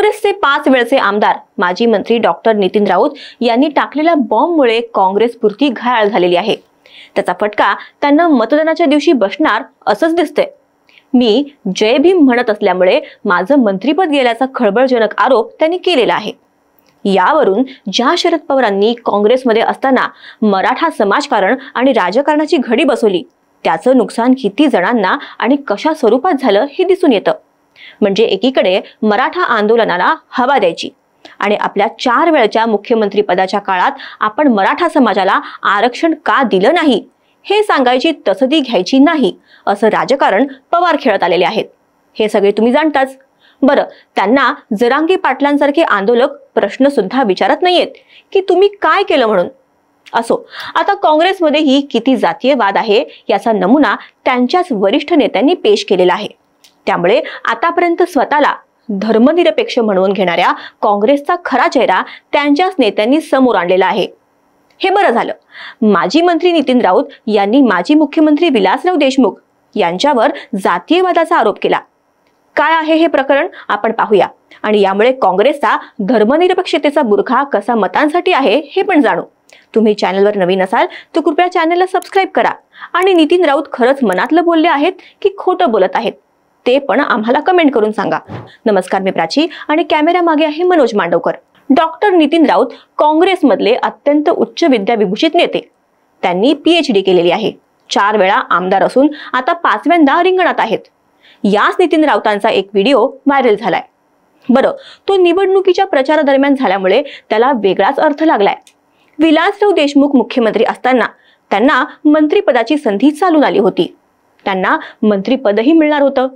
काँग्रेसचे 5 वेळचे आमदार माजी मंत्री डॉक्टर नितीन राऊत यांनी टाकलेल्या बॉम्बमुळे काँग्रेस पुरती घायल झालेली आहे। त्याचा फटका त्यांना मतदानाच्या दिवशी बसणार असंच दिसतंय। मी जय भीम म्हणत असल्यामुळे माझं मंत्रीपद गेल्याचा खळबळजनक आरोप त्यांनी केलेला आहे। यावरून ज्या शरद पवारांनी काँग्रेसमध्ये असताना मराठा समाजकारण आणि राजकारणाची घडी बसवली, त्याचं नुकसान किती जणांना आणि कशा स्वरूपात झालं हे दिसून येतं। म्हणजे एकीकडे मराठा आंदोलनाला हवा द्यायची आणि आपल्या 4 वेळच्या मुख्यमंत्री पदाच्या काळात आपण मराठा समाजाला आरक्षण का दिलं नाही हे सांगायची तसदी घ्यायची नाही असं राजकारण पवार खेळत आलेले आहेत। हे सगळे तुम्ही जाणताच। बरं, त्यांना जरांगे पाटलांसारखे आंदोलक प्रश्न सुद्धा विचारत नाहीयेत की तुम्ही काय केलं म्हणून। असो, आता काँग्रेसमध्येही किती जातीय वाद आहे याचा नमुना त्यांच्याच वरिष्ठ नेत्यांनी पेश केलेला आहे। त्यामुळे आतापर्यंत स्वतःला धर्मनिरपेक्ष म्हणून घेणाऱ्या काँग्रेसचा खरा चेहरा त्यांच्याच नेत्यांनी समोर आणलेला आहे। हे बरं झालं, माजी मंत्री नितीन राऊत यांनी माजी मुख्यमंत्री विलासराव देशमुख यांच्यावर जातीयवादाचा आरोप केला। काय आहे हे प्रकरण आपण पाहूया आणि यामुळे काँग्रेसचा धर्मनिरपेक्षतेचा बुरखा कसा मतांसाठी आहे हे पण जाणू। तुम्ही चॅनलवर नवीन असाल तर कृपया चॅनलला सबस्क्राइब करा आणि नितीन राऊत खरंच मनातलं बोलले आहेत की खोटं बोलत आहेत ते पण आम्हाला कमेंट करून सांगा। नमस्कार, मी प्राची आणि कॅमेरा मागे आहे मनोज मांडवकर। डॉक्टर नितीन राऊत काँग्रेसमधले अत्यंत उच्च विद्याविभूषित नेते। त्यांनी PhD केलेली आहे, 4 वेळा आमदार असून आता 5व्यांदा रिंगणात आहेत। याच नितीन राऊतांचा एक व्हिडिओ व्हायरल झालाय। बरं, तो निवडणुकीच्या प्रचारादरम्यान झाल्यामुळे त्याला वेगळाच अर्थ लागलाय। विलासराव देशमुख मुख्यमंत्री असताना त्यांना मंत्रिपदाची संधी चालून आली होती, त्यांना मंत्रिपदही मिळणार होतं,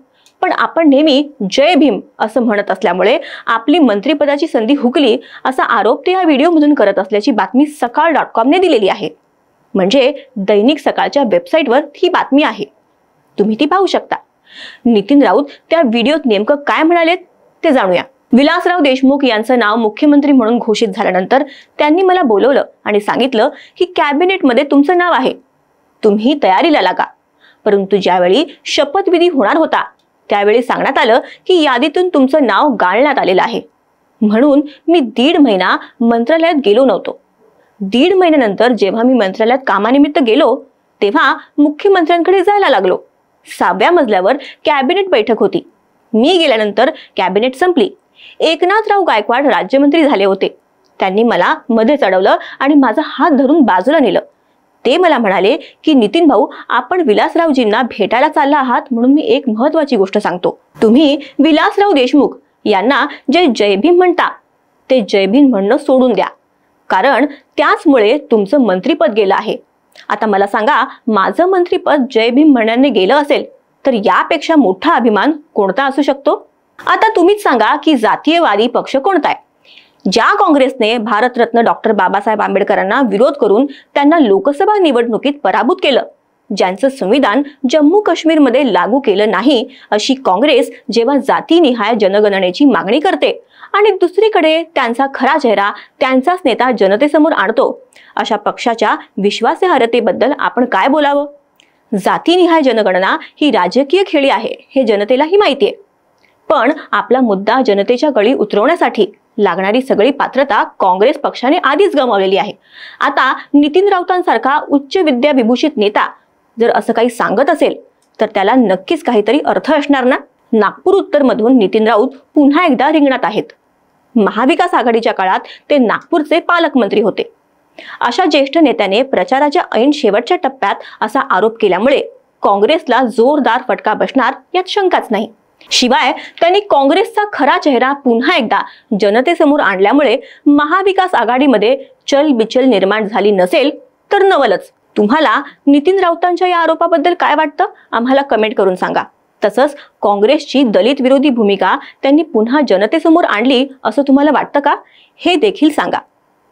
पण आपण नेहमी जय भीम असं म्हणत असल्यामुळे आपली मंत्रिपदाची संधी हुकली असा आरोप ते या व्हिडिओमधून करत असल्याची बातमी सकाळ.com ने दिलेली आहे। म्हणजे दैनिक सकाळच्या वेबसाईटवर ही बातमी आहे, तुम्ही ती पाहू शकता। नितीन राऊत त्या व्हिडिओत नेमकं काय म्हणालेत ते जाणूया। विलासराव देशमुख यांचं नाव मुख्यमंत्री म्हणून घोषित झाल्यानंतर त्यांनी मला बोलवलं आणि सांगितलं की कॅबिनेटमध्ये तुमचं नाव आहे, तुम्ही तयारीला लागा। परंतु ज्यावेळी शपथविधी होणार होता त्यावेळी सांगण्यात आलं की यादीतून तुमचं नाव गाळण्यात आलेलं आहे, म्हणून मी 1.5 महिना मंत्रालयात गेलो नव्हतो। 1.5 महिन्यानंतर जेव्हा मी मंत्रालयात कामानिमित्त गेलो तेव्हा मुख्यमंत्र्यांकडे जायला लागलो। 6व्या मजल्यावर कॅबिनेट बैठक होती। मी गेल्यानंतर कॅबिनेट संपली। एकनाथराव गायकवाड राज्यमंत्री झाले होते। त्यांनी मला मध्ये चढवलं आणि माझा हात धरून बाजूला नेलं। ते मला म्हणाले की नितीन भाऊ, आपण विलासरावजींना भेटायला चालला आहात म्हणून मी एक महत्त्वाची गोष्ट सांगतो। तुम्ही विलासराव देशमुख यांना जे जय भीम म्हणता ते जय भीम म्हणणं सोडून द्या, कारण त्याचमुळे तुमचं मंत्रिपद गेलं आहे। आता मला सांगा, माझं मंत्रिपद जय भीम म्हणण्याने गेलं असेल तर यापेक्षा मोठा अभिमान कोणता असू शकतो? आता तुम्हीच सांगा की जातीयवादी पक्ष कोणता आहे? ज्या काँग्रेसने भारतरत्न डॉक्टर बाबासाहेब आंबेडकरांना विरोध करून त्यांना लोकसभा निवडणुकीत पराभूत केलं, ज्यांचं संविधान जम्मू काश्मीरमध्ये लागू केलं नाही, अशी काँग्रेस जेव्हा जातीनिहाय जनगणनेची मागणी करते आणि दुसरीकडे त्यांचा खरा चेहरा त्यांचाच नेता जनतेसमोर आणतो, अशा पक्षाच्या विश्वासार्हतेबद्दल आपण काय बोलावं? जातीनिहाय जनगणना ही राजकीय खेळी आहे हे जनतेलाही माहिती आहे, पण आपला मुद्दा जनतेच्या गळी उतरवण्यासाठी लागणारी सगळी पात्रता काँग्रेस पक्षाने आधीच गमावलेली आहे। आता नितीन राऊतांसारखा उच्च विद्याविभूषित नेता जर असं काही सांगत असेल तर त्याला नक्कीच काहीतरी अर्थ असणार ना। नागपूर उत्तर मधून नितीन राऊत पुन्हा एकदा रिंगणात आहेत। महाविकास आघाडीच्या काळात ते नागपूरचे पालकमंत्री होते। अशा ज्येष्ठ नेत्याने प्रचाराच्या ऐन शेवटच्या टप्प्यात असा आरोप केल्यामुळे काँग्रेसला जोरदार फटका बसणार यात शंकाच नाही। शिवाय त्यांनी काँग्रेसचा खरा चेहरा पुन्हा एकदा जनतेसमोर आणल्यामुळे महाविकास आघाडीमध्ये चलबिचल निर्माण झाली नसेल तर नवलच। तुम्हाला नितीन राऊतांच्या या आरोपाबद्दल काय वाटतं आम्हाला कमेंट करून सांगा। तसंच काँग्रेसची दलित विरोधी भूमिका त्यांनी पुन्हा जनतेसमोर आणली असं तुम्हाला वाटतं का हे देखील सांगा।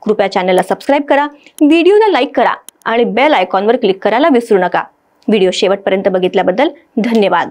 कृपया चॅनलला सबस्क्राइब करा, व्हिडिओला लाईक करा आणि बेल आयकॉनवर क्लिक करायला विसरू नका। व्हिडिओ शेवटपर्यंत बघितल्याबद्दल धन्यवाद।